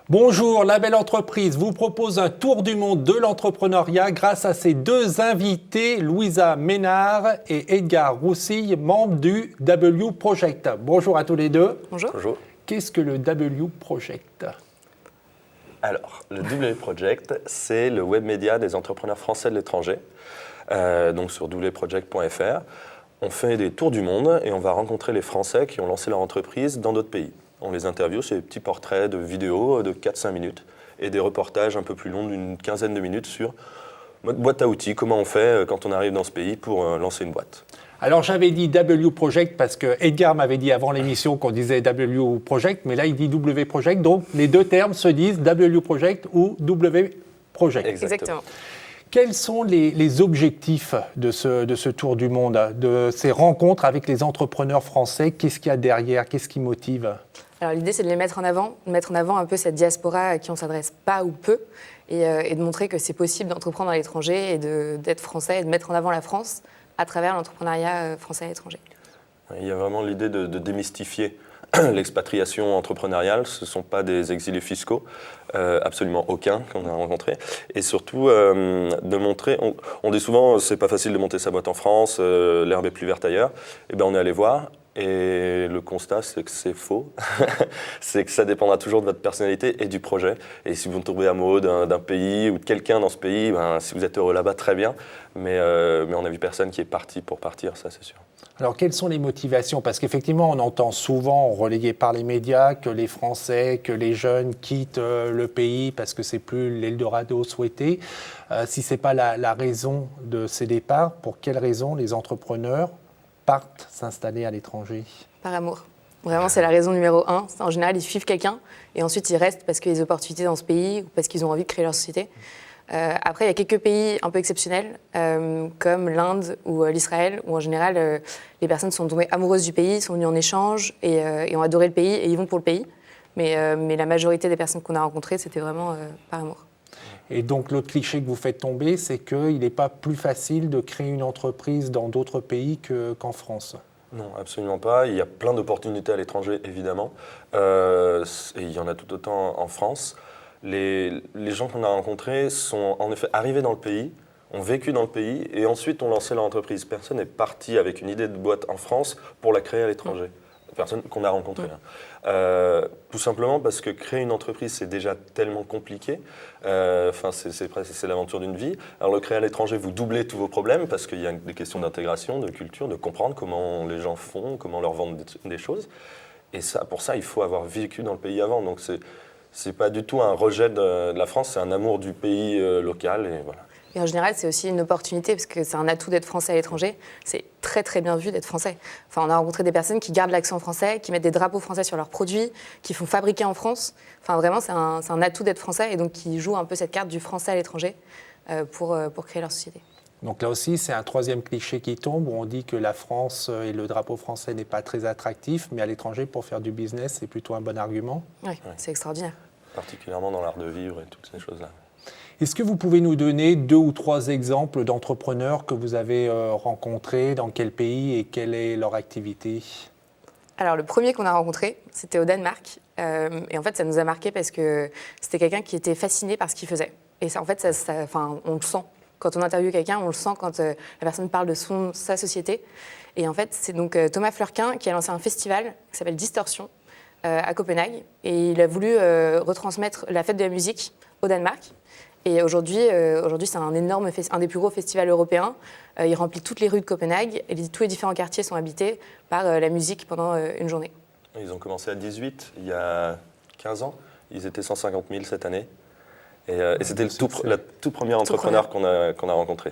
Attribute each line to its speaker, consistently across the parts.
Speaker 1: Bonjour, La Belle Entreprise vous propose un tour du monde de l'entrepreneuriat grâce à ses deux invités, Louisa Ménard et Edgar Roussille, membres du W Project. Bonjour à tous les deux.
Speaker 2: Bonjour.
Speaker 3: Bonjour.
Speaker 1: Qu'est-ce que le W Project ?
Speaker 3: Alors, le W Project, c'est le web média des entrepreneurs français de l'étranger, donc sur wproject.fr. On fait des tours du monde et on va rencontrer les Français qui ont lancé leur entreprise dans d'autres pays. On les interviewe, c'est des petits portraits de vidéos de 4-5 minutes et des reportages un peu plus longs d'une quinzaine de minutes sur notre boîte à outils, comment on fait quand on arrive dans ce pays pour lancer une boîte.
Speaker 1: Alors j'avais dit W Project parce que Edgar m'avait dit avant l'émission qu'on disait W Project, mais là il dit W Project, donc les deux termes se disent W Project ou W Project.
Speaker 2: Exactement.
Speaker 1: Quels sont les objectifs de ce tour du monde, de ces rencontres avec les entrepreneurs français ? Qu'est-ce qu'il y a derrière ? Qu'est-ce qui motive ?
Speaker 2: Alors l'idée c'est de les mettre en avant un peu cette diaspora à qui on s'adresse pas ou peu, et de montrer que c'est possible d'entreprendre à l'étranger et d'être français et de mettre en avant la France à travers l'entrepreneuriat français à l'étranger.
Speaker 3: Il y a vraiment l'idée de démystifier l'expatriation entrepreneuriale. Ce ne sont pas des exilés fiscaux, absolument aucun qu'on a rencontrés. Et surtout, de montrer, on dit souvent c'est pas facile de monter sa boîte en France, l'herbe est plus verte ailleurs. Eh bien, on est allé voir. Et le constat, c'est que c'est faux. C'est que ça dépendra toujours de votre personnalité et du projet. Et si vous tombez amoureux d'un pays ou de quelqu'un dans ce pays, ben, si vous êtes heureux là-bas, très bien. Mais on n'a vu personne qui est parti pour partir, ça c'est sûr.
Speaker 1: Alors, quelles sont les motivations ? Parce qu'effectivement, on entend souvent, relayé par les médias, que les Français, que les jeunes quittent le pays parce que c'est plus l'Eldorado souhaité. Si ce n'est pas la raison de ces départs, pour quelles raisons les entrepreneurs partent s'installer à l'étranger ?
Speaker 2: Par amour. Vraiment, c'est la raison numéro 1. En général, ils suivent quelqu'un et ensuite ils restent parce qu'il y a des opportunités dans ce pays ou parce qu'ils ont envie de créer leur société. Après, il y a quelques pays un peu exceptionnels, comme l'Inde ou l'Israël, où en général, les personnes sont tombées amoureuses du pays, sont venues en échange et ont adoré le pays et ils vont pour le pays. Mais la majorité des personnes qu'on a rencontrées, c'était vraiment par amour.
Speaker 1: Et donc, l'autre cliché que vous faites tomber, c'est qu'il n'est pas plus facile de créer une entreprise dans d'autres pays qu'en France.
Speaker 3: Non, absolument pas. Il y a plein d'opportunités à l'étranger, évidemment. Et il y en a tout autant en France. Les gens qu'on a rencontrés sont en effet arrivés dans le pays, ont vécu dans le pays et ensuite ont lancé leur entreprise. Personne n'est parti avec une idée de boîte en France pour la créer à l'étranger. Personne qu'on a rencontré. Tout simplement parce que créer une entreprise, c'est déjà tellement compliqué. C'est l'aventure d'une vie. Alors le créer à l'étranger, vous doublez tous vos problèmes parce qu'il y a des questions d'intégration, de culture, de comprendre comment les gens font, comment leur vendre des choses. Et pour ça, il faut avoir vécu dans le pays avant. Donc c'est pas du tout un rejet de la France, c'est un amour du pays local et voilà.
Speaker 2: Et en général, c'est aussi une opportunité parce que c'est un atout d'être français à l'étranger. C'est très très bien vu d'être français. Enfin, on a rencontré des personnes qui gardent l'accent français, qui mettent des drapeaux français sur leurs produits, qui font fabriquer en France. Enfin, vraiment, c'est un atout d'être français et donc qui jouent un peu cette carte du français à l'étranger pour créer leur société.
Speaker 1: Donc là aussi, c'est un troisième cliché qui tombe où on dit que la France et le drapeau français n'est pas très attractif, mais à l'étranger, pour faire du business, c'est plutôt un bon argument.
Speaker 2: Oui, c'est extraordinaire.
Speaker 3: Particulièrement dans l'art de vivre et toutes ces choses-là.
Speaker 1: Est-ce que vous pouvez nous donner 2 ou 3 exemples d'entrepreneurs que vous avez rencontrés, dans quel pays et quelle est leur activité ?
Speaker 2: Alors, le premier qu'on a rencontré, c'était au Danemark. Et en fait, ça nous a marqué parce que c'était quelqu'un qui était fasciné par ce qu'il faisait. Et ça, en fait, on le sent. Quand on interviewe quelqu'un, on le sent quand la personne parle de sa société. Et en fait, c'est donc Thomas Fleurquin qui a lancé un festival qui s'appelle Distorsion à Copenhague. Et il a voulu retransmettre la fête de la musique au Danemark. Et aujourd'hui, c'est un des plus gros festivals européens. Il remplit toutes les rues de Copenhague et tous les différents quartiers sont habités par la musique pendant une journée.
Speaker 3: Ils ont commencé à 18, il y a 15 ans. Ils étaient 150 000 cette année. Et c'était le tout premier entrepreneur qu'on a rencontré,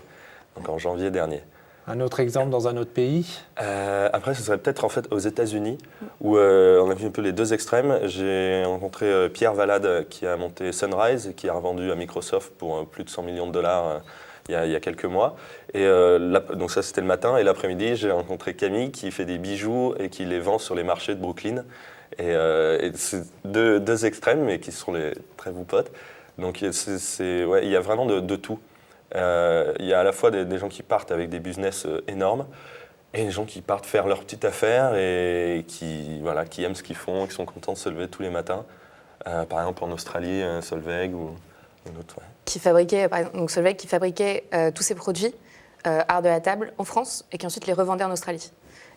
Speaker 3: donc en janvier dernier.
Speaker 1: Un autre exemple dans un autre pays ?
Speaker 3: Après, ce serait peut-être en fait aux États-Unis, où on a vu un peu les deux extrêmes. J'ai rencontré Pierre Valade, qui a monté Sunrise et qui a revendu à Microsoft pour plus de 100 millions de dollars il y a quelques mois. Et donc ça, c'était le matin. Et l'après-midi, j'ai rencontré Camille, qui fait des bijoux et qui les vend sur les marchés de Brooklyn. Et c'est deux extrêmes, mais qui sont les très bons potes. Donc il y a vraiment de tout. Il y a à la fois des gens qui partent avec des business énormes et des gens qui partent faire leur petite affaire et qui aiment ce qu'ils font, qui sont contents de se lever tous les matins. par exemple en Australie, Solveig ou une autre. Ouais.
Speaker 2: Qui fabriquait, par exemple, donc Solveig qui fabriquait tous ses produits art de la table en France et qui ensuite les revendait en Australie.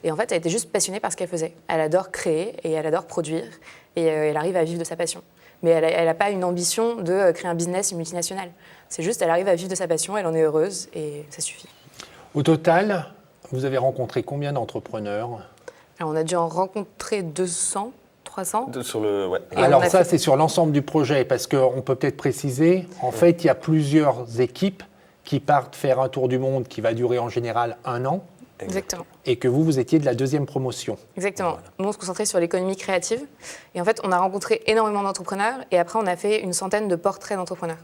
Speaker 2: Et en fait, elle était juste passionnée par ce qu'elle faisait. Elle adore créer et elle adore produire et elle arrive à vivre de sa passion. Mais elle n'a pas une ambition de créer un business, une multinationale. C'est juste, elle arrive à vivre de sa passion, elle en est heureuse et ça suffit.
Speaker 1: Au total, vous avez rencontré combien d'entrepreneurs ?
Speaker 2: Alors, on a dû en rencontrer 200, 300.
Speaker 3: Ouais.
Speaker 1: Alors ça, c'est sur l'ensemble du projet, parce qu'on peut peut-être préciser, en fait, il y a plusieurs équipes qui partent faire un tour du monde qui va durer en général 1 an.
Speaker 2: Exactement.
Speaker 1: Et que vous étiez de la 2e promotion.
Speaker 2: Exactement. Voilà. Nous, on se concentrait sur l'économie créative. Et en fait, on a rencontré énormément d'entrepreneurs. Et après, on a fait une centaine de portraits d'entrepreneurs.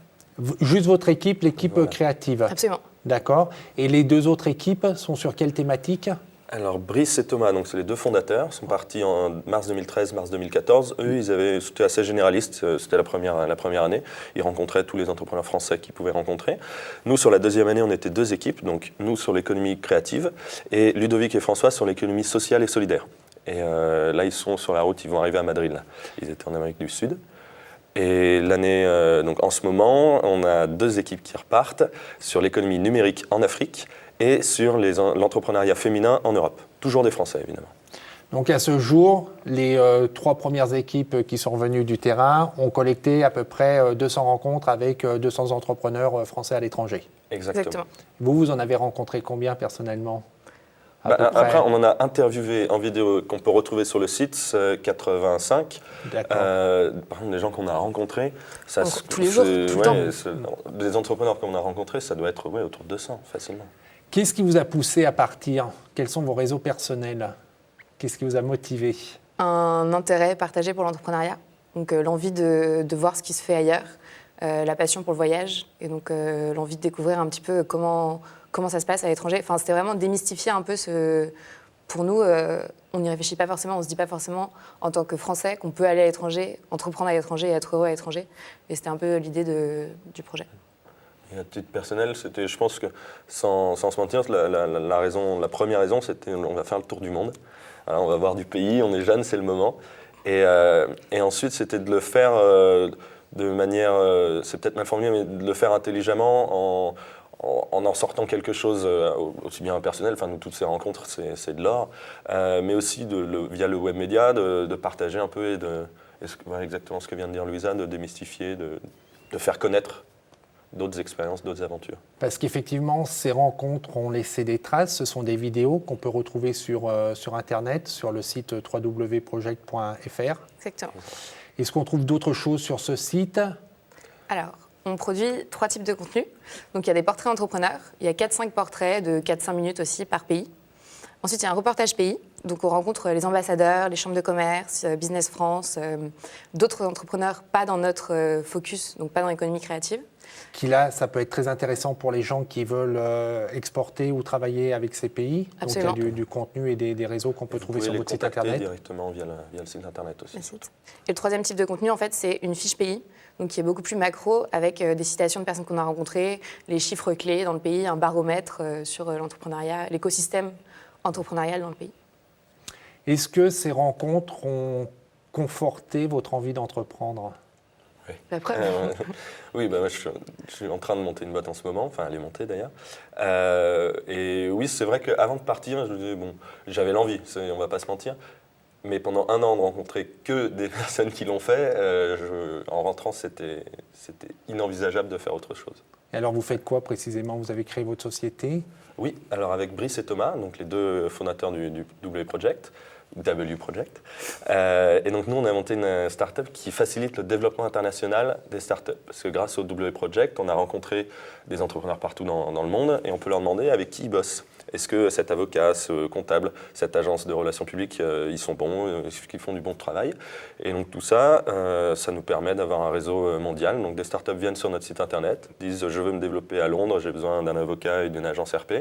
Speaker 1: Juste votre équipe, l'équipe créative.
Speaker 2: Absolument.
Speaker 1: D'accord. Et les 2 autres équipes sont sur quelle thématique ?
Speaker 3: Alors Brice et Thomas, donc c'est les 2 fondateurs, sont partis en mars 2013, mars 2014. Eux, c'était assez généraliste, c'était la première année. Ils rencontraient tous les entrepreneurs français qu'ils pouvaient rencontrer. Nous, sur la 2e année, on était 2 équipes, donc nous sur l'économie créative et Ludovic et François sur l'économie sociale et solidaire. Et là, ils sont sur la route, ils vont arriver à Madrid. Là. Ils étaient en Amérique du Sud. Et l'année, donc en ce moment, on a 2 équipes qui repartent sur l'économie numérique en Afrique et sur l'entrepreneuriat féminin en Europe. Toujours des Français, évidemment.
Speaker 1: Donc à ce jour, les 3 premières équipes qui sont venues du terrain ont collecté à peu près 200 rencontres avec 200 entrepreneurs français à l'étranger.
Speaker 3: Exactement.
Speaker 1: Vous en avez rencontré combien personnellement ?
Speaker 3: Après, on en a interviewé en vidéo qu'on peut retrouver sur le site, 85.
Speaker 1: D'accord.
Speaker 3: Par exemple, les gens qu'on a rencontrés,
Speaker 2: tous les jours, tout le temps.
Speaker 3: Des entrepreneurs qu'on a rencontrés, ça doit être autour de 200 facilement.
Speaker 1: Qu'est-ce qui vous a poussé à partir ? Quels sont vos réseaux personnels ? Qu'est-ce qui vous a motivé ?
Speaker 2: Un intérêt partagé pour l'entrepreneuriat, donc l'envie de voir ce qui se fait ailleurs, la passion pour le voyage et donc l'envie de découvrir un petit peu comment ça se passe à l'étranger. Enfin, c'était vraiment démystifier un peu Pour nous, on n'y réfléchit pas forcément, on ne se dit pas forcément en tant que Français qu'on peut aller à l'étranger, entreprendre à l'étranger et être heureux à l'étranger. Et c'était un peu l'idée du projet.
Speaker 3: Et à titre personnel, je pense que sans se mentir, la première raison, c'était on va faire le tour du monde. Alors, on va voir du pays, on est jeune, c'est le moment. Et ensuite, c'était de le faire de manière, c'est peut-être mal formulé, mais de le faire intelligemment en sortant quelque chose aussi bien personnel. Enfin, nous, toutes ces rencontres, c'est de l'or. Mais aussi via le web média, de partager un peu exactement ce que vient de dire Louisa, de démystifier, de faire connaître d'autres expériences, d'autres aventures.
Speaker 1: Parce qu'effectivement, ces rencontres ont laissé des traces. Ce sont des vidéos qu'on peut retrouver sur Internet, sur le site www.project.fr.
Speaker 2: Exactement.
Speaker 1: Est-ce qu'on trouve d'autres choses sur ce site ?
Speaker 2: Alors, on produit 3 types de contenus. Donc, il y a des portraits entrepreneurs. Il y a 4-5 portraits de 4-5 minutes aussi par pays. Ensuite, il y a un reportage pays. Donc, on rencontre les ambassadeurs, les chambres de commerce, Business France, d'autres entrepreneurs pas dans notre focus, donc pas dans l'économie créative.
Speaker 1: Qui là, ça peut être très intéressant pour les gens qui veulent exporter ou travailler avec ces pays.
Speaker 2: Absolument.
Speaker 1: Donc il y a du contenu et des réseaux qu'on peut trouver sur votre site internet.
Speaker 3: Directement via le site internet aussi.
Speaker 2: Et le 3e type de contenu, en fait, c'est une fiche pays, donc qui est beaucoup plus macro, avec des citations de personnes qu'on a rencontrées, les chiffres clés dans le pays, un baromètre sur l'entrepreneuriat, l'écosystème entrepreneurial dans le pays.
Speaker 1: Est-ce que ces rencontres ont conforté votre envie d'entreprendre ?
Speaker 3: Oui.
Speaker 2: La preuve.
Speaker 3: Oui, moi, je suis en train de monter une boîte en ce moment, enfin elle est montée d'ailleurs. Et oui, c'est vrai qu'avant de partir, je me disais, j'avais l'envie, on va pas se mentir. Mais pendant 1 an, de rencontrer que des personnes qui l'ont fait, en rentrant, c'était inenvisageable de faire autre chose.
Speaker 1: Et alors vous faites quoi précisément ? Vous avez créé votre société ?
Speaker 3: Oui, alors avec Brice et Thomas, donc les 2 fondateurs du W Project. Et donc nous, on a monté une start-up qui facilite le développement international des start-up. Parce que grâce au W Project, on a rencontré des entrepreneurs partout dans le monde et on peut leur demander avec qui ils bossent. Est-ce que cet avocat, ce comptable, cette agence de relations publiques, ils sont bons, est-ce qu'ils font du bon travail ? Et donc tout ça, ça nous permet d'avoir un réseau mondial. Donc des startups viennent sur notre site internet, disent « je veux me développer à Londres, j'ai besoin d'un avocat et d'une agence RP ».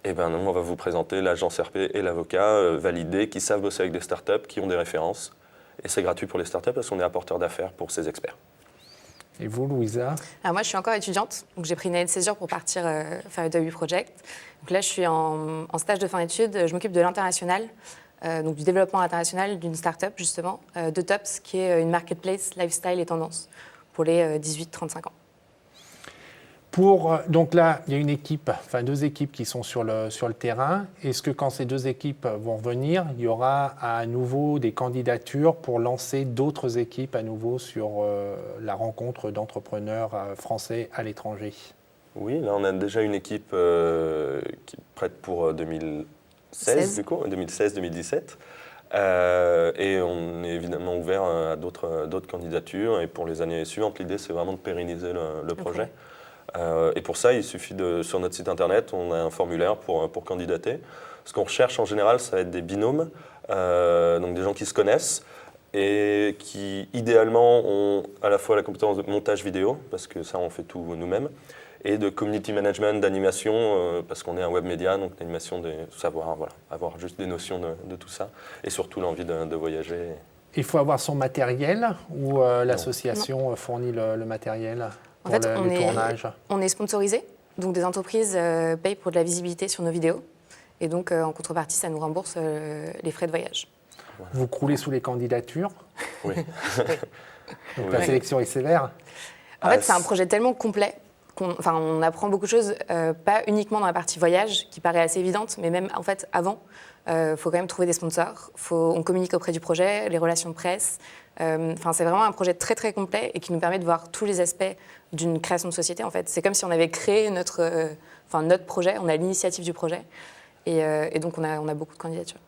Speaker 3: Eh bien, nous, on va vous présenter l'agence RP et l'avocat validés qui savent bosser avec des startups, qui ont des références. Et c'est gratuit pour les startups parce qu'on est apporteur d'affaires pour ces experts.
Speaker 1: Et vous, Louisa ?
Speaker 2: Alors moi, je suis encore étudiante, donc j'ai pris une année de césure pour partir faire le W Project. Donc là, je suis en stage de fin d'études, je m'occupe de l'international. donc du développement international d'une start-up, justement, de Tops, qui est une marketplace lifestyle et tendance pour les 18-35 ans.
Speaker 1: Donc là, il y a une équipe, enfin 2 équipes qui sont sur le terrain. Est-ce que quand ces 2 équipes vont venir, il y aura à nouveau des candidatures pour lancer d'autres équipes à nouveau sur la rencontre d'entrepreneurs français à l'étranger?
Speaker 3: Oui, là on a déjà une équipe qui est prête pour 2016, du coup, 2016-2017. Et on est évidemment ouvert à d'autres candidatures. Et pour les années suivantes, l'idée c'est vraiment de pérenniser le projet.
Speaker 2: Okay.
Speaker 3: Et pour ça, il suffit sur notre site internet, on a un formulaire pour candidater. Ce qu'on recherche en général, ça va être des binômes, donc des gens qui se connaissent et qui idéalement ont à la fois la compétence de montage vidéo, parce que ça on fait tout nous-mêmes, et de community management, d'animation, parce qu'on est un web média, donc l'animation, savoir avoir juste des notions de tout ça, et surtout l'envie de voyager.
Speaker 1: Il faut avoir son matériel ou l'association fournit le matériel pour
Speaker 2: en fait,
Speaker 1: le tournage?
Speaker 2: On est sponsorisé, donc des entreprises payent pour de la visibilité sur nos vidéos. Et donc, en contrepartie, ça nous rembourse les frais de voyage.
Speaker 1: Vous croulez sous les candidatures?
Speaker 3: Oui.
Speaker 1: Donc la sélection est sévère?
Speaker 2: En fait, c'est un projet tellement complet on apprend beaucoup de choses, pas uniquement dans la partie voyage, qui paraît assez évidente, mais même en fait avant. Faut quand même trouver des sponsors, on communique auprès du projet, les relations de presse. C'est vraiment un projet très très complet et qui nous permet de voir tous les aspects d'une création de société. En fait, c'est comme si on avait créé notre projet, on a l'initiative du projet, et donc on a beaucoup de candidatures.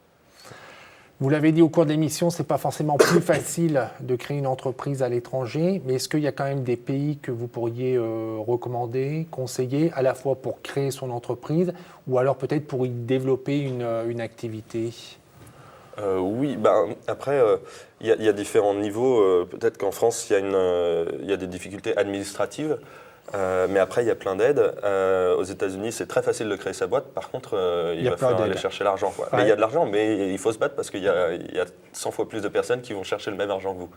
Speaker 1: Vous l'avez dit au cours de l'émission, ce n'est pas forcément plus facile de créer une entreprise à l'étranger, mais est-ce qu'il y a quand même des pays que vous pourriez recommander, conseiller, à la fois pour créer son entreprise ou alors peut-être pour y développer une activité?
Speaker 3: Oui, après, il y a différents niveaux. Peut-être qu'en France, il y a des difficultés administratives. Mais après, il y a plein d'aides. Aux États-Unis, c'est très facile de créer sa boîte. Par contre, il va falloir aller chercher l'argent. Ouais. Mais il y a de l'argent, mais il faut se battre parce qu'il y a 100 fois plus de personnes qui vont chercher le même argent que vous.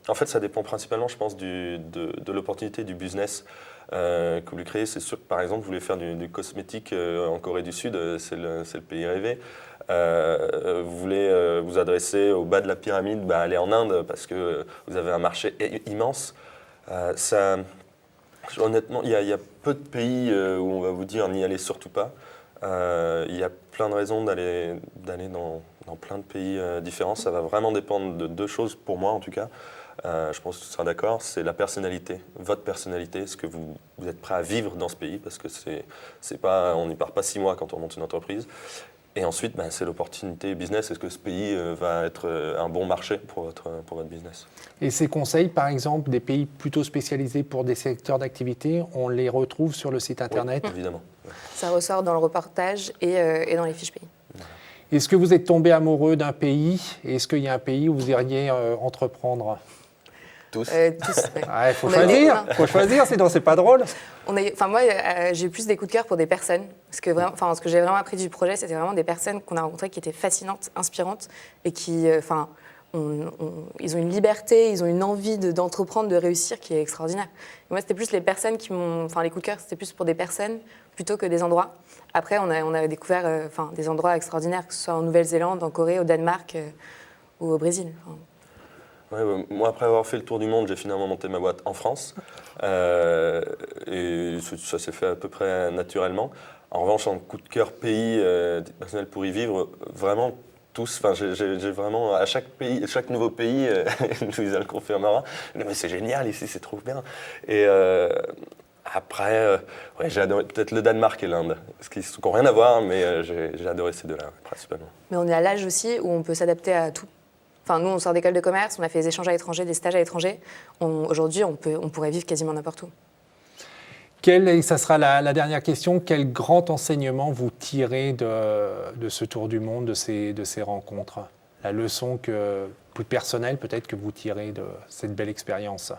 Speaker 3: En fait, ça dépend principalement, je pense, de l'opportunité du business que vous voulez créer. C'est sûr que, par exemple, vous voulez faire du cosmétique en Corée du Sud, c'est le pays rêvé. Vous voulez vous adresser au bas de la pyramide, allez en Inde parce que vous avez un marché immense. Honnêtement, il y a peu de pays où on va vous dire n'y allez surtout pas. Il y a plein de raisons d'aller dans plein de pays différents. Ça va vraiment dépendre de 2 choses, pour moi en tout cas. Je pense que tu seras d'accord, c'est la personnalité, votre personnalité, ce que vous êtes prêt à vivre dans ce pays, parce que on n'y part pas 6 mois quand on monte une entreprise. Et ensuite, c'est l'opportunité business. Est-ce que ce pays va être un bon marché pour votre business?
Speaker 1: Et ces conseils, par exemple, des pays plutôt spécialisés pour des secteurs d'activité, on les retrouve sur le site internet?
Speaker 3: Oui, évidemment.
Speaker 2: Ça ressort dans le reportage et dans les fiches pays.
Speaker 1: Est-ce que vous êtes tombé amoureux d'un pays? Et est-ce qu'il y a un pays où vous iriez entreprendre?
Speaker 3: Tous.
Speaker 2: Tous.
Speaker 1: Il faut choisir. Faut choisir, sinon c'est pas drôle.
Speaker 2: Moi, j'ai eu plus des coups de cœur pour des personnes. Parce que ce que j'ai vraiment appris du projet, c'était vraiment des personnes qu'on a rencontrées qui étaient fascinantes, inspirantes, et qui, ils ont une liberté, ils ont une envie d'entreprendre, de réussir qui est extraordinaire. Et moi, c'était plus les personnes qui m'ont, les coups de cœur, c'était plus pour des personnes plutôt que des endroits. Après, on a découvert, des endroits extraordinaires, que ce soit en Nouvelle-Zélande, en Corée, au Danemark ou au Brésil.
Speaker 3: Ouais, moi, après avoir fait le tour du monde, j'ai finalement monté ma boîte en France. Et ça s'est fait à peu près naturellement. En revanche, en coup de cœur pays personnel pour y vivre, vraiment tous. J'ai vraiment, à chaque nouveau pays, Louisa le confirmera, mais c'est génial ici, c'est trop bien. Et après, j'ai adoré peut-être le Danemark et l'Inde, ce qui n'ont rien à voir, mais j'ai adoré ces 2-là, principalement.
Speaker 2: Mais on est à l'âge aussi où on peut s'adapter à tout. Nous, on sort d'école de commerce, on a fait des échanges à l'étranger, des stages à l'étranger. Aujourd'hui, on pourrait vivre quasiment n'importe où.
Speaker 1: Et ça sera la dernière question, quel grand enseignement vous tirez de ce tour du monde, de ces rencontres? La leçon plus personnelle peut-être que vous tirez de cette belle expérience?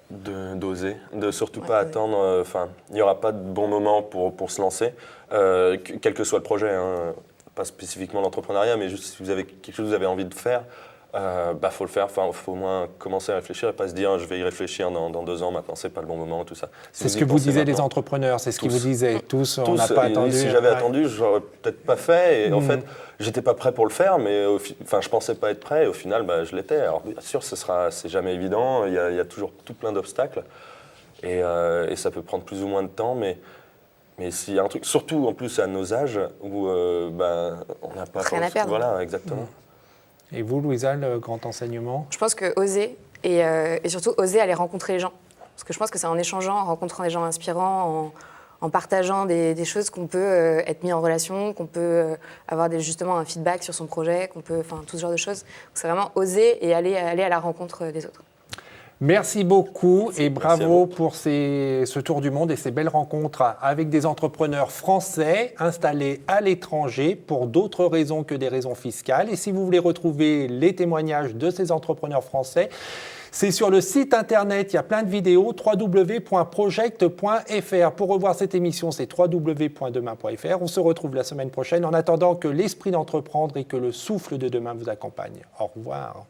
Speaker 3: D'oser, de surtout pas attendre. Il n'y aura pas de bon moment pour se lancer, quel que soit le projet, pas spécifiquement l'entrepreneuriat, mais juste si vous avez quelque chose que vous avez envie de faire, faut le faire. Enfin, faut au moins commencer à réfléchir et pas se dire je vais y réfléchir dans 2 ans. Maintenant, c'est pas le bon moment, tout ça.
Speaker 1: C'est ce que vous disiez les entrepreneurs, c'est ce qu'ils vous disaient. Tous, on n'a pas attendu.
Speaker 3: Si j'avais attendu, je l'aurais peut-être pas fait. Et en fait, j'étais pas prêt pour le faire, mais je pensais pas être prêt. Et au final, je l'étais. Alors bien sûr, c'est jamais évident. Il y a toujours tout plein d'obstacles. Et ça peut prendre plus ou moins de temps, mais s'il y a un truc, surtout en plus à nos âges, où on n'a pas...
Speaker 2: Rien à perdre.
Speaker 3: Voilà, exactement.
Speaker 1: Et vous, Louisa, le grand enseignement?
Speaker 2: Je pense que oser, et surtout oser aller rencontrer les gens. Parce que je pense que c'est en échangeant, en rencontrant des gens inspirants, en partageant des choses qu'on peut être mis en relation, qu'on peut avoir justement un feedback sur son projet, qu'on peut, enfin tout ce genre de choses. C'est vraiment oser et aller à la rencontre des autres.
Speaker 1: Merci beaucoup et bravo pour ce tour du monde et ces belles rencontres avec des entrepreneurs français installés à l'étranger pour d'autres raisons que des raisons fiscales. Et si vous voulez retrouver les témoignages de ces entrepreneurs français, c'est sur le site internet, il y a plein de vidéos, www.project.fr. Pour revoir cette émission, c'est www.demain.fr. On se retrouve la semaine prochaine en attendant que l'esprit d'entreprendre et que le souffle de demain vous accompagne. Au revoir.